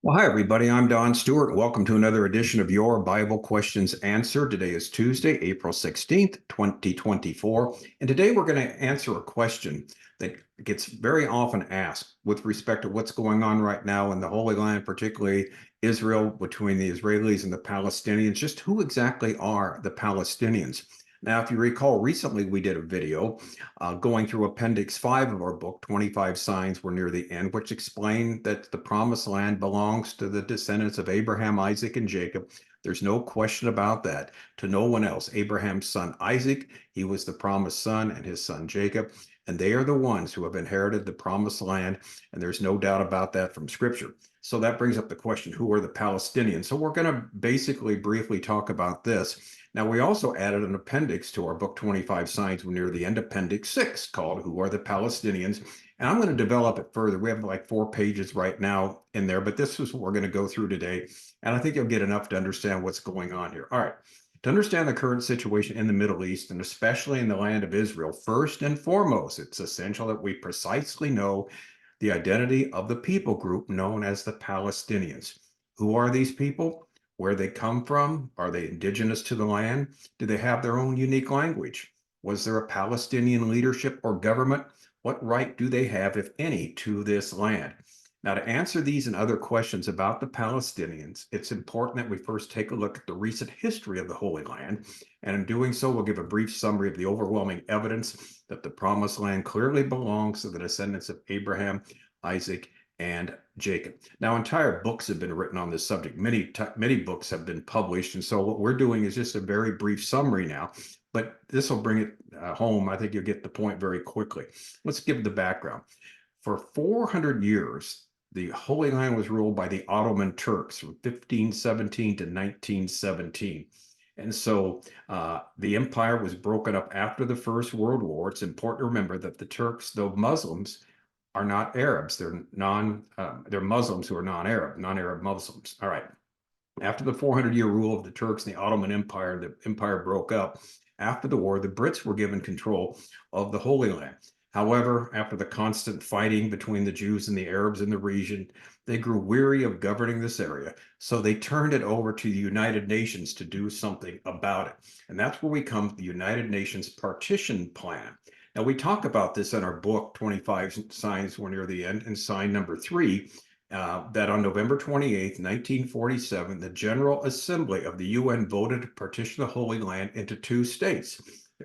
Well, hi, everybody. I'm Don Stewart. Welcome to another edition of Your Bible Questions Answered. Today is Tuesday, April 16th, 2024. And today we're going to answer a question that gets very often asked with respect to what's going on right now in the Holy Land, particularly Israel, between the Israelis and the Palestinians. Just who exactly are the Palestinians? Now, if you recall, recently we did a video going through Appendix 5 of our book, 25 Signs We're Near the End, which explained that the Promised Land belongs to the descendants of Abraham, Isaac, and Jacob. There's no question about that. To no one else. Abraham's son Isaac, he was the promised son, and his son Jacob, and they are the ones who have inherited the Promised Land, and there's no doubt about that from Scripture. So that brings up the question, who are the Palestinians? So we're going to basically briefly talk about this. Now, we also added an appendix to our book, 25 Signs We're Near the End, Appendix 6, called Who Are the Palestinians? And I'm going to develop it further. We have like 4 pages right now in there, but this is what we're going to go through today. And I think you'll get enough to understand what's going on here. All right. To understand the current situation in the Middle East, and especially in the land of Israel, first and foremost, it's essential that we precisely know the identity of the people group known as the Palestinians. Who are these people? Where they come from? Are they indigenous to the land? Do they have their own unique language? Was there a Palestinian leadership or government? What right do they have, if any, to this land? Now, to answer these and other questions about the Palestinians, it's important that we first take a look at the recent history of the Holy Land. And in doing so, we'll give a brief summary of the overwhelming evidence that the Promised Land clearly belongs to the descendants of Abraham, Isaac, and Jacob. Now, entire books have been written on this subject. Many books have been published. And so what we're doing is just a very brief summary now, but this will bring it home. I think you'll get the point very quickly. Let's give the background. For 400 years, the Holy Land was ruled by the Ottoman Turks from 1517 to 1917. And so the empire was broken up after the First World War. It's important to remember that the Turks, though Muslims, are not Arabs. They're Muslims who are non-Arab Muslims. All right. After the 400-year rule of the Turks and the Ottoman Empire, the empire broke up. After the war, the Brits were given control of the Holy Land. However, after the constant fighting between the Jews and the Arabs in the region, they grew weary of governing this area. So they turned it over to the United Nations to do something about it. And that's where we come to the United Nations partition plan. Now, we talk about this in our book, 25 Signs We're Near the End, and sign number 3, that on November 28th, 1947, the General Assembly of the UN voted to partition the Holy Land into 2 states,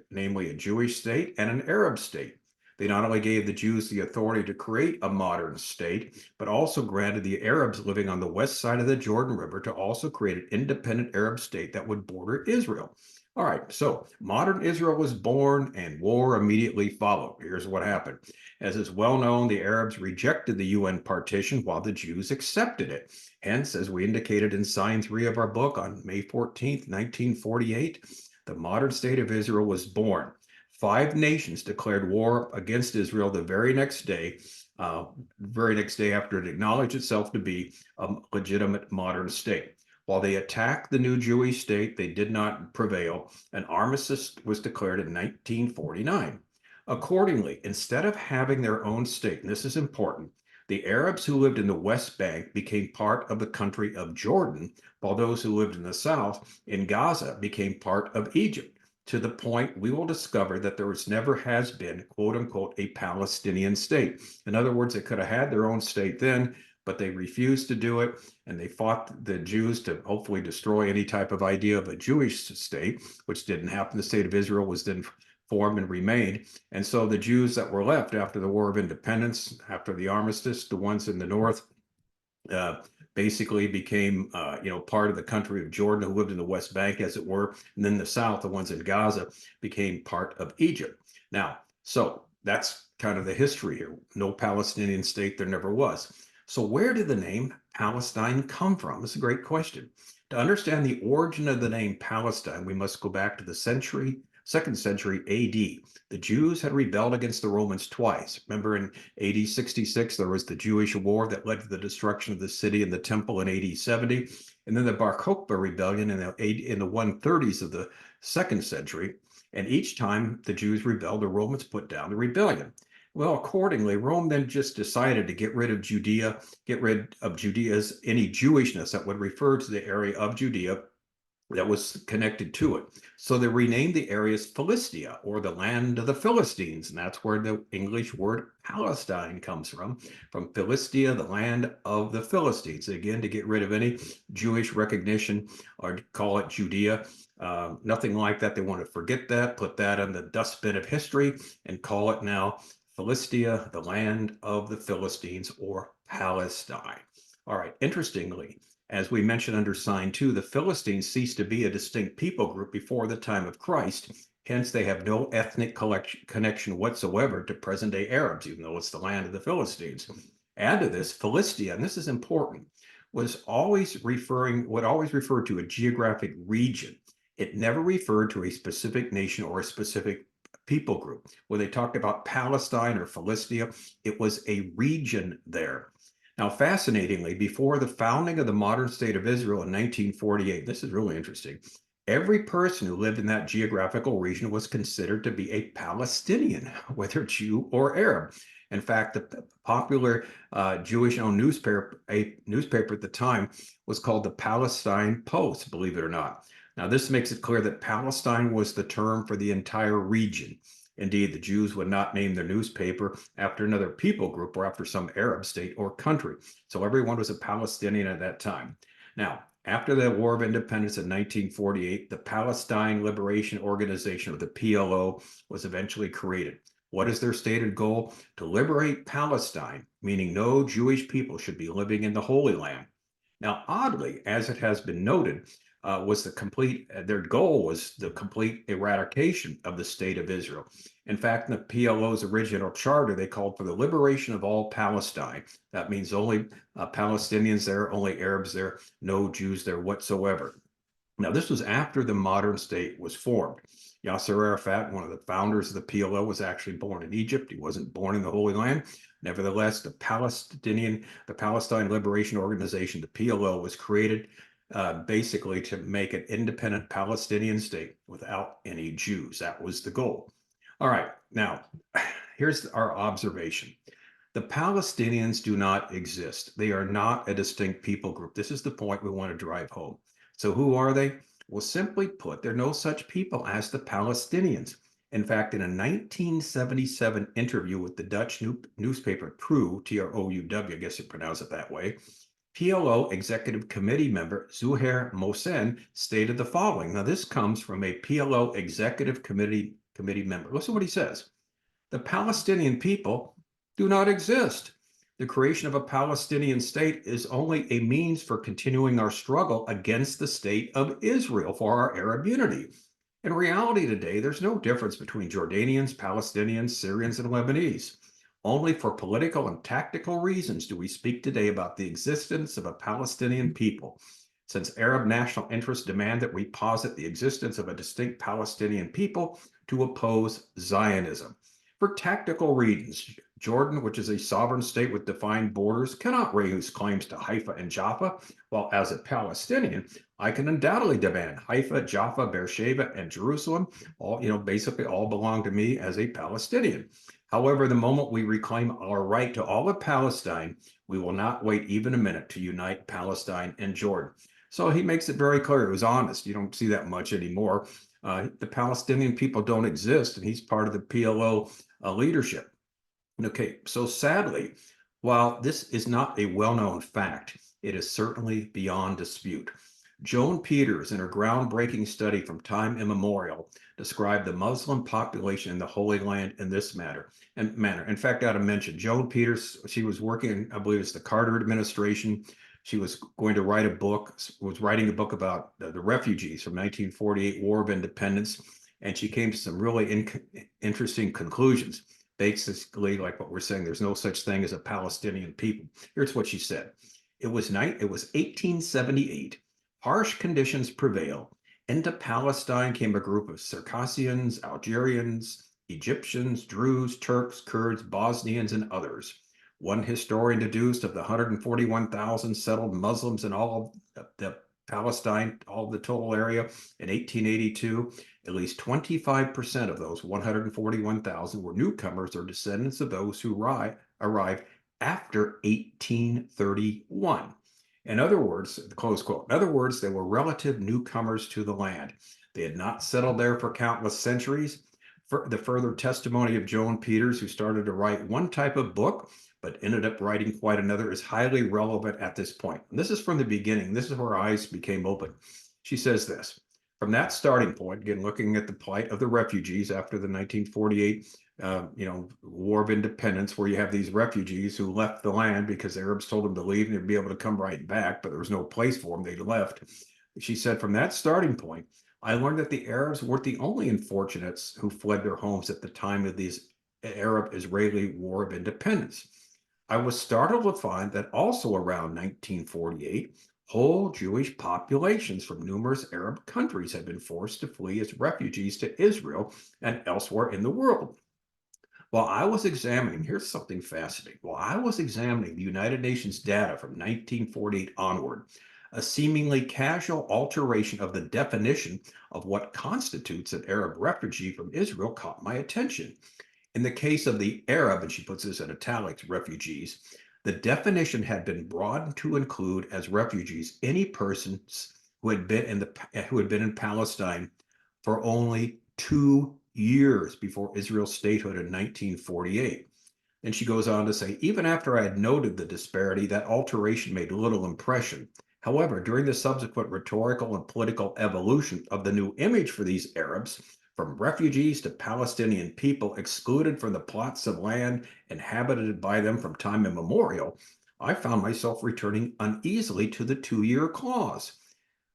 namely a Jewish state and an Arab state. They not only gave the Jews the authority to create a modern state, but also granted the Arabs living on the west side of the Jordan River to also create an independent Arab state that would border Israel. All right, so modern Israel was born and war immediately followed. Here's what happened. As is well known, the Arabs rejected the UN partition while the Jews accepted it. Hence, as we indicated in sign 3 of our book on May 14th, 1948, the modern state of Israel was born. 5 nations declared war against Israel the very next day after it acknowledged itself to be a legitimate modern state. While they attacked the new Jewish state, they did not prevail. An armistice was declared in 1949. Accordingly, instead of having their own state, and this is important, the Arabs who lived in the West Bank became part of the country of Jordan, while those who lived in the South, in Gaza, became part of Egypt, to the point we will discover that there never has been, quote unquote, a Palestinian state. In other words, they could have had their own state then, but they refused to do it, and they fought the Jews to hopefully destroy any type of idea of a Jewish state, which didn't happen. The state of Israel was then formed and remained. And so the Jews that were left after the War of Independence, after the armistice, the ones in the north, basically became, part of the country of Jordan, who lived in the West Bank, as it were. And then the South, the ones in Gaza, became part of Egypt. Now, so that's kind of the history here. No Palestinian state, there never was. So where did the name Palestine come from? It's a great question. To understand the origin of the name Palestine, we must go back to the 2nd century AD. The Jews had rebelled against the Romans twice. Remember, in AD 66, there was the Jewish war that led to the destruction of the city and the temple in AD 70. And then the Bar Kokhba rebellion in the 130s of the 2nd century. And each time the Jews rebelled, the Romans put down the rebellion. Well, accordingly, Rome then just decided to get rid of Judea, get rid of Judea's any Jewishness that would refer to the area of Judea that was connected to it. So they renamed the areas Philistia, or the land of the Philistines, and that's where the English word Palestine comes from Philistia, the land of the Philistines. Again, to get rid of any Jewish recognition or call it Judea. Nothing like that. They want to forget that, put that in the dustbin of history, and call it now Philistia, the land of the Philistines, or Palestine. All right, interestingly, as we mentioned under sign 2, the Philistines ceased to be a distinct people group before the time of Christ. Hence, they have no ethnic connection whatsoever to present-day Arabs, even though it's the land of the Philistines. Add to this, Philistia, and this is important, would always refer to a geographic region. It never referred to a specific nation or a specific people group. When they talked about Palestine or Philistia, it was a region there. Now, fascinatingly, before the founding of the modern state of Israel in 1948, this is really interesting, every person who lived in that geographical region was considered to be a Palestinian, whether Jew or Arab. In fact, the popular Jewish-owned newspaper at the time was called the Palestine Post, believe it or not. Now, this makes it clear that Palestine was the term for the entire region. Indeed, the Jews would not name their newspaper after another people group or after some Arab state or country. So everyone was a Palestinian at that time. Now, after the War of Independence in 1948, the Palestine Liberation Organization, or the PLO, was eventually created. What is their stated goal? To liberate Palestine, meaning no Jewish people should be living in the Holy Land. Now, oddly, as it has been noted, their goal was the complete eradication of the state of Israel. In fact, in the PLO's original charter, they called for the liberation of all Palestine. That means only Palestinians there, only Arabs there, no Jews there whatsoever. Now, this was after the modern state was formed. Yasser Arafat, one of the founders of the PLO, was actually born in Egypt. He wasn't born in the Holy Land. Nevertheless, the Palestine Liberation Organization, the PLO, was created basically to make an independent Palestinian state without any Jews. That was the goal. All right, now, here's our observation. The Palestinians do not exist. They are not a distinct people group. This is the point we want to drive home. So who are they? Well, simply put, there are no such people as the Palestinians. In fact, in a 1977 interview with the Dutch newspaper Trouw, T-R-O-U-W, I guess you pronounce it that way, PLO Executive Committee member Zuhair Mohsen stated the following. Now, this comes from a PLO Executive Committee member. Listen to what he says. The Palestinian people do not exist. The creation of a Palestinian state is only a means for continuing our struggle against the state of Israel for our Arab unity. In reality today, there's no difference between Jordanians, Palestinians, Syrians, and Lebanese. Only for political and tactical reasons do we speak today about the existence of a Palestinian people. Since Arab national interests demand that we posit the existence of a distinct Palestinian people to oppose Zionism. For tactical reasons, Jordan, which is a sovereign state with defined borders, cannot raise claims to Haifa and Jaffa, while as a Palestinian, I can undoubtedly demand Haifa, Jaffa, Beersheba, and Jerusalem, basically all belong to me as a Palestinian. However, the moment we reclaim our right to all of Palestine, we will not wait even a minute to unite Palestine and Jordan. So he makes it very clear. It was honest. You don't see that much anymore. The Palestinian people don't exist, and he's part of the PLO leadership. Okay, so sadly, while this is not a well-known fact, it is certainly beyond dispute. Joan Peters, in her groundbreaking study from time immemorial, described the Muslim population in the Holy Land in this manner. In fact, I ought to mention, Joan Peters, she was working, I believe it's the Carter administration. She was going to write a book, was writing a book about the refugees from 1948 War of Independence, and she came to some really interesting conclusions. Basically, like what we're saying, there's no such thing as a Palestinian people. Here's what she said. It was 1878. Harsh conditions prevail. Into Palestine came a group of Circassians, Algerians, Egyptians, Druze, Turks, Kurds, Bosnians, and others. One historian deduced of the 141,000 settled Muslims in all of the Palestine, all of the total area in 1882, At least 25% of those 141,000 were newcomers or descendants of those who arrived after 1831. In other words, close quote, in other words, they were relative newcomers to the land. They had not settled there for countless centuries. For the further testimony of Joan Peters, who started to write one type of book, but ended up writing quite another, is highly relevant at this point. And this is from the beginning. This is where her eyes became open. She says this: from that starting point, again, looking at the plight of the refugees after the 1948 War of Independence, where you have these refugees who left the land because the Arabs told them to leave and they'd be able to come right back, but there was no place for them. They left. She said, from that starting point, I learned that the Arabs weren't the only unfortunates who fled their homes at the time of these Arab-Israeli War of Independence. I was startled to find that also around 1948, whole Jewish populations from numerous Arab countries had been forced to flee as refugees to Israel and elsewhere in the world. While I was examining, here's something fascinating. While I was examining the United Nations data from 1948 onward, a seemingly casual alteration of the definition of what constitutes an Arab refugee from Israel caught my attention. In the case of the Arab, and she puts this in italics, refugees, the definition had been broadened to include as refugees any persons who had been in Palestine for only 2 years before Israel's statehood in 1948. And she goes on to say, even after I had noted the disparity, that alteration made little impression. However, during the subsequent rhetorical and political evolution of the new image for these Arabs, from refugees to Palestinian people excluded from the plots of land inhabited by them from time immemorial, I found myself returning uneasily to the 2-year clause.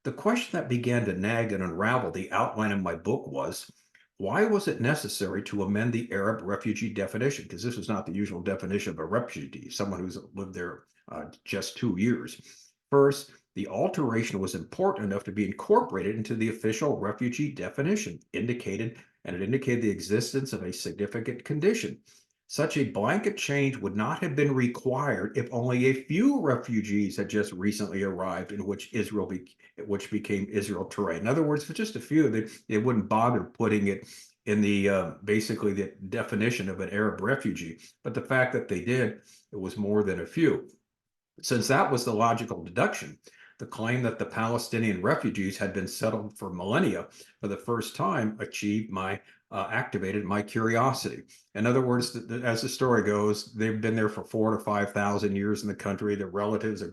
The question that began to nag and unravel the outline of my book was, why was it necessary to amend the Arab refugee definition? Because this was not the usual definition of a refugee, someone who's lived there just 2 years. First, the alteration was important enough to be incorporated into the official refugee definition, and it indicated the existence of a significant condition. Such a blanket change would not have been required if only a few refugees had just recently arrived in which became Israel terrain. In other words, for just a few, they wouldn't bother putting it in the basically the definition of an Arab refugee. But the fact that they did, it was more than a few. Since that was the logical deduction, the claim that the Palestinian refugees had been settled for millennia for the first time activated my curiosity. In other words, as the story goes, they've been there for 4,000 to 5,000 years in the country. Their relatives are,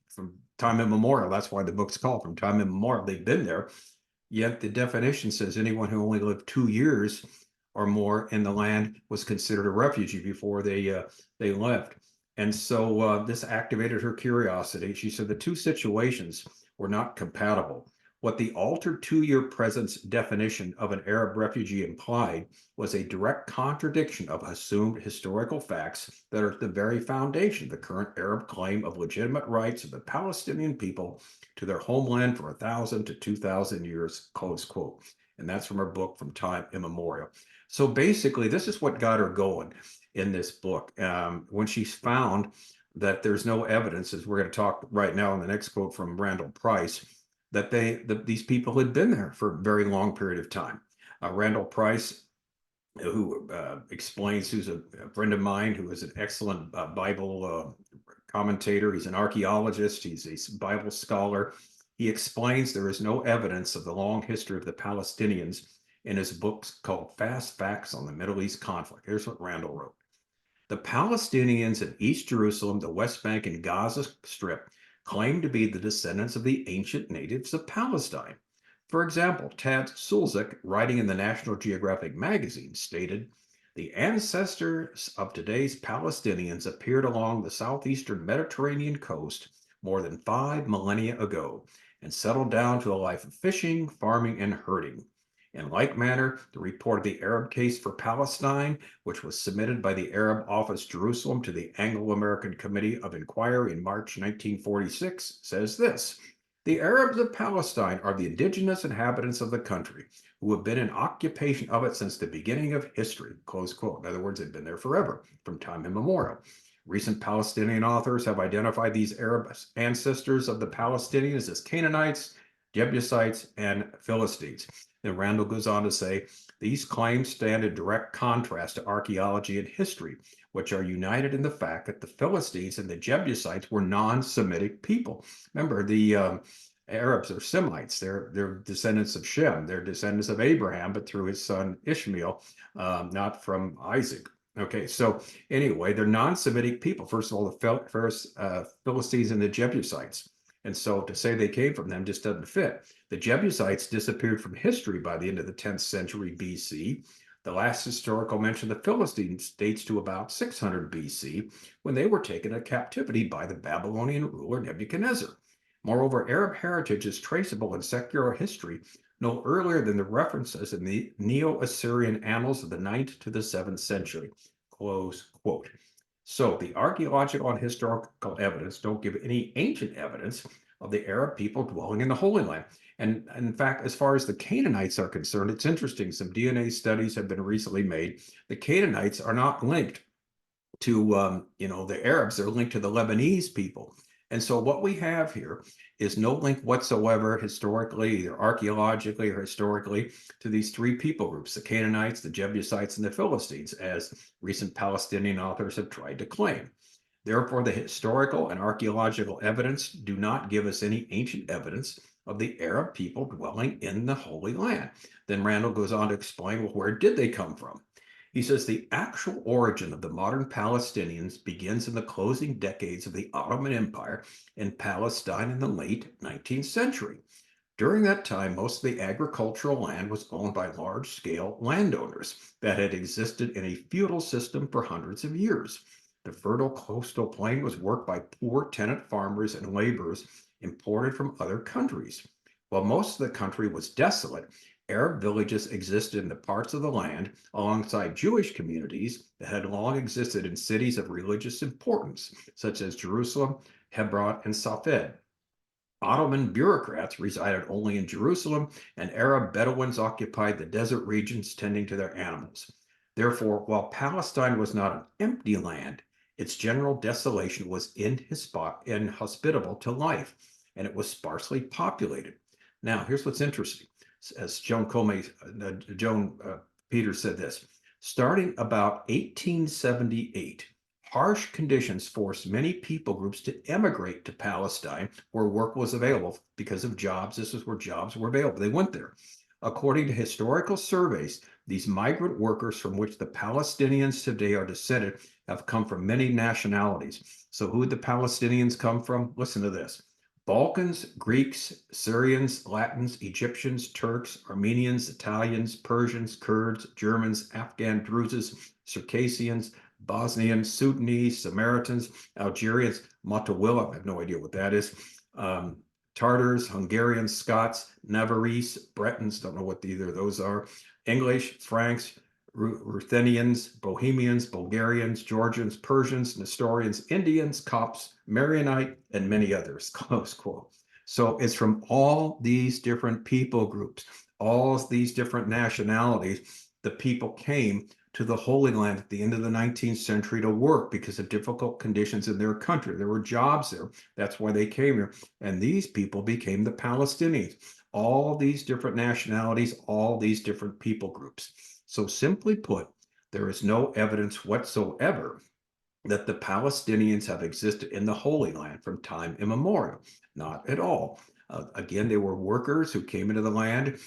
from time immemorial. That's why the book's called From Time Immemorial. They've been there. Yet the definition says anyone who only lived 2 years or more in the land was considered a refugee before they left. And so this activated her curiosity. She said the two situations were not compatible. What the altered 2-year presence definition of an Arab refugee implied was a direct contradiction of assumed historical facts that are at the very foundation of the current Arab claim of legitimate rights of the Palestinian people to their homeland for 1,000 to 2,000 years, close quote. And that's from her book, From Time Immemorial. So basically, this is what got her going in this book. When she found that there's no evidence, as we're going to talk right now in the next quote from Randall Price, that these people had been there for a very long period of time. Randall Price, who explains, who's a friend of mine, who is an excellent Bible commentator. He's an archaeologist. He's a Bible scholar. He explains there is no evidence of the long history of the Palestinians in his books called Fast Facts on the Middle East Conflict. Here's what Randall wrote. The Palestinians in East Jerusalem, the West Bank, and Gaza Strip claim to be the descendants of the ancient natives of Palestine. For example, Tad Sulzik, writing in the National Geographic magazine, stated, the ancestors of today's Palestinians appeared along the southeastern Mediterranean coast more than 5 millennia ago and settled down to a life of fishing, farming, and herding. In like manner, the report of the Arab case for Palestine, which was submitted by the Arab Office Jerusalem to the Anglo-American Committee of Inquiry in March 1946, says this. The Arabs of Palestine are the indigenous inhabitants of the country who have been in occupation of it since the beginning of history, close quote. In other words, they've been there forever, from time immemorial. Recent Palestinian authors have identified these Arab ancestors of the Palestinians as Canaanites, Jebusites, and Philistines. And Randall goes on to say, these claims stand in direct contrast to archaeology and history, which are united in the fact that the Philistines and the Jebusites were non-Semitic people. Remember, the Arabs are Semites. They're descendants of Shem. They're descendants of Abraham, but through his son Ishmael, not from Isaac. Okay, so anyway, they're non-Semitic people. First of all, the Philistines and the Jebusites. And so to say they came from them just doesn't fit. The Jebusites disappeared from history by the end of the 10th century BC. The last historical mention of the Philistines dates to about 600 BC, when they were taken into captivity by the Babylonian ruler Nebuchadnezzar. Moreover, Arab heritage is traceable in secular history no earlier than the references in the Neo-Assyrian annals of the 9th to the 7th century. Close quote. So the archaeological and historical evidence don't give any ancient evidence of the Arab people dwelling in the Holy Land. And in fact, as far as the Canaanites are concerned, it's interesting. Some DNA studies have been recently made. The Canaanites are not linked to the Arabs. They're linked to the Lebanese people. And so what we have here is no link whatsoever historically, either archaeologically or historically, to these three people groups, the Canaanites, the Jebusites, and the Philistines, as recent Palestinian authors have tried to claim. Therefore, the historical and archaeological evidence do not give us any ancient evidence of the Arab people dwelling in the Holy Land. Then Randall goes on to explain, well, where did they come from? He says the actual origin of the modern Palestinians begins in the closing decades of the Ottoman Empire in Palestine in the late 19th century. During that time, most of the agricultural land was owned by large-scale landowners that had existed in a feudal system for hundreds of years. The fertile coastal plain was worked by poor tenant farmers and laborers imported from other countries. While most of the country was desolate, Arab villages existed in the parts of the land alongside Jewish communities that had long existed in cities of religious importance, such as Jerusalem, Hebron, and Safed. Ottoman bureaucrats resided only in Jerusalem, and Arab Bedouins occupied the desert regions tending to their animals. Therefore, while Palestine was not an empty land, its general desolation was inhospitable to life, and it was sparsely populated. Now, here's what's interesting. As Joan Peters said this, starting about 1878, harsh conditions forced many people groups to emigrate to Palestine, where work was available because of jobs. This is where jobs were available. They went there. According to historical surveys, these migrant workers from which the Palestinians today are descended have come from many nationalities. So who did the Palestinians come from? Listen to this. Balkans, Greeks, Syrians, Latins, Egyptians, Turks, Armenians, Italians, Persians, Kurds, Germans, Afghan Druzes, Circassians, Bosnians, Sudanese, Samaritans, Algerians, Motawila, I have no idea what that is, Tartars, Hungarians, Scots, Navarese, Bretons, don't know what either of those are, English, Franks, Ruthenians, Bohemians, Bulgarians, Georgians, Persians, Nestorians, Indians, Copts, Marionites, and many others, close quote. So it's from all these different people groups, all these different nationalities, the people came to the Holy Land at the end of the 19th century to work because of difficult conditions in their country. There were jobs there. That's why they came here. And these people became the Palestinians. All these different nationalities, all these different people groups. So simply put, there is no evidence whatsoever that the Palestinians have existed in the Holy Land from time immemorial. Not at all. Again, they were workers who came into the land,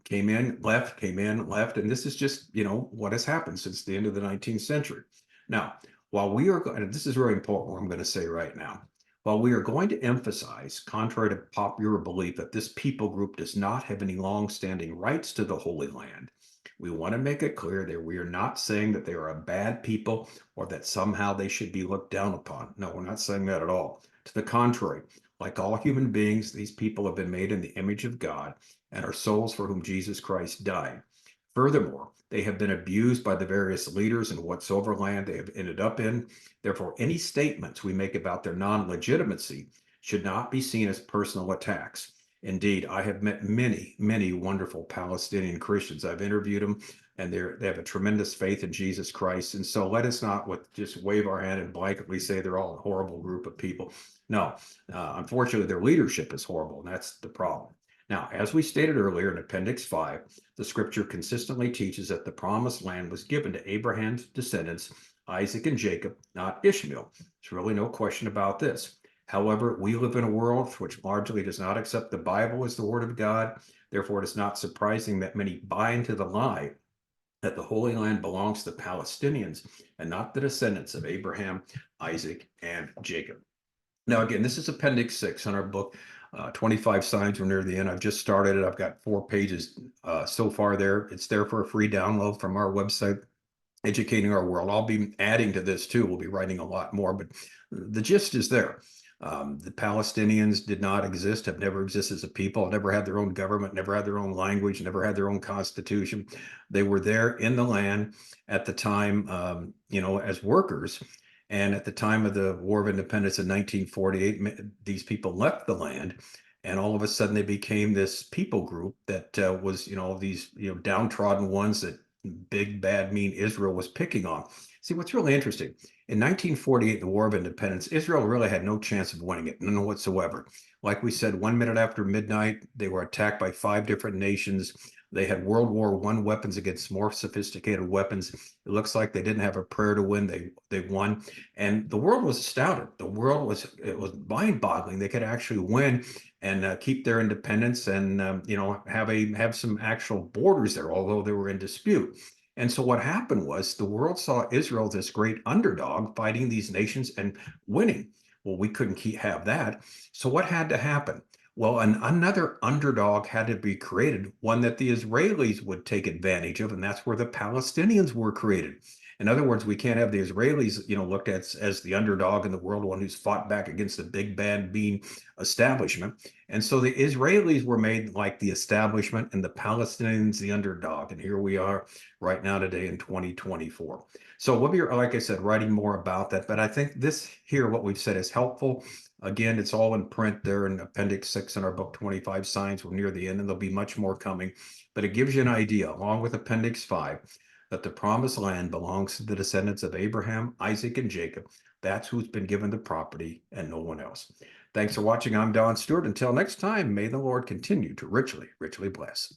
came in, left, and this is just, what has happened since the end of the 19th century. Now, while we are, and this is very important what I'm going to say right now, while we are going to emphasize, contrary to popular belief, that this people group does not have any long-standing rights to the Holy Land, we want to make it clear that we are not saying that they are a bad people or that somehow they should be looked down upon. No, we're not saying that at all. To the contrary, like all human beings, these people have been made in the image of God and are souls for whom Jesus Christ died. Furthermore, they have been abused by the various leaders in whatsoever land they have ended up in. Therefore, any statements we make about their non-legitimacy should not be seen as personal attacks. Indeed, I have met many, many wonderful Palestinian Christians. I've interviewed them, and they have a tremendous faith in Jesus Christ. And so let us not just wave our hand and blanketly say they're all a horrible group of people. No, unfortunately, their leadership is horrible, and that's the problem. Now, as we stated earlier in Appendix 5, the scripture consistently teaches that the promised land was given to Abraham's descendants, Isaac and Jacob, not Ishmael. There's really no question about this. However, we live in a world which largely does not accept the Bible as the Word of God. Therefore, it is not surprising that many buy into the lie that the Holy Land belongs to the Palestinians and not the descendants of Abraham, Isaac, and Jacob. Now, again, this is Appendix 6 on our book, 25 Signs. We're near the end. I've just started it. I've got 4 pages so far there. It's there for a free download from our website, Educating Our World. I'll be adding to this too. We'll be writing a lot more, but the gist is there. The Palestinians did not exist, have never existed as a people, never had their own government, never had their own language, never had their own constitution. They were there in the land at the time, as workers. And at the time of the War of Independence in 1948, these people left the land, and all of a sudden they became this people group that was, these, downtrodden ones that big, bad, mean Israel was picking on. See, what's really interesting, in 1948, the War of Independence, Israel really had no chance of winning it, none whatsoever. Like we said, 1 minute after midnight, they were attacked by 5 different nations. They had World War I weapons against more sophisticated weapons. It looks like they didn't have a prayer to win. They won, and the world was astounded. It was mind-boggling. They could actually win and keep their independence and have some actual borders there, although they were in dispute. And so what happened was the world saw Israel, this great underdog, fighting these nations and winning. Well, we couldn't have that. So what had to happen? Well, another underdog had to be created, one that the Israelis would take advantage of, and that's where the Palestinians were created. In other words, we can't have the Israelis, looked at as the underdog in the world, one who's fought back against the big bad mean establishment. And so the Israelis were made like the establishment and the Palestinians the underdog. And here we are right now today in 2024. So we'll be, like I said, writing more about that. But I think this here, what we've said, is helpful. Again, it's all in print there in Appendix 6 in our book, 25 Signs. We're near the end, and there'll be much more coming. But it gives you an idea, along with Appendix 5, that the promised land belongs to the descendants of Abraham, Isaac, and Jacob. That's who's been given the property and no one else. Thanks for watching. I'm Don Stewart. Until next time, may the Lord continue to richly, richly bless.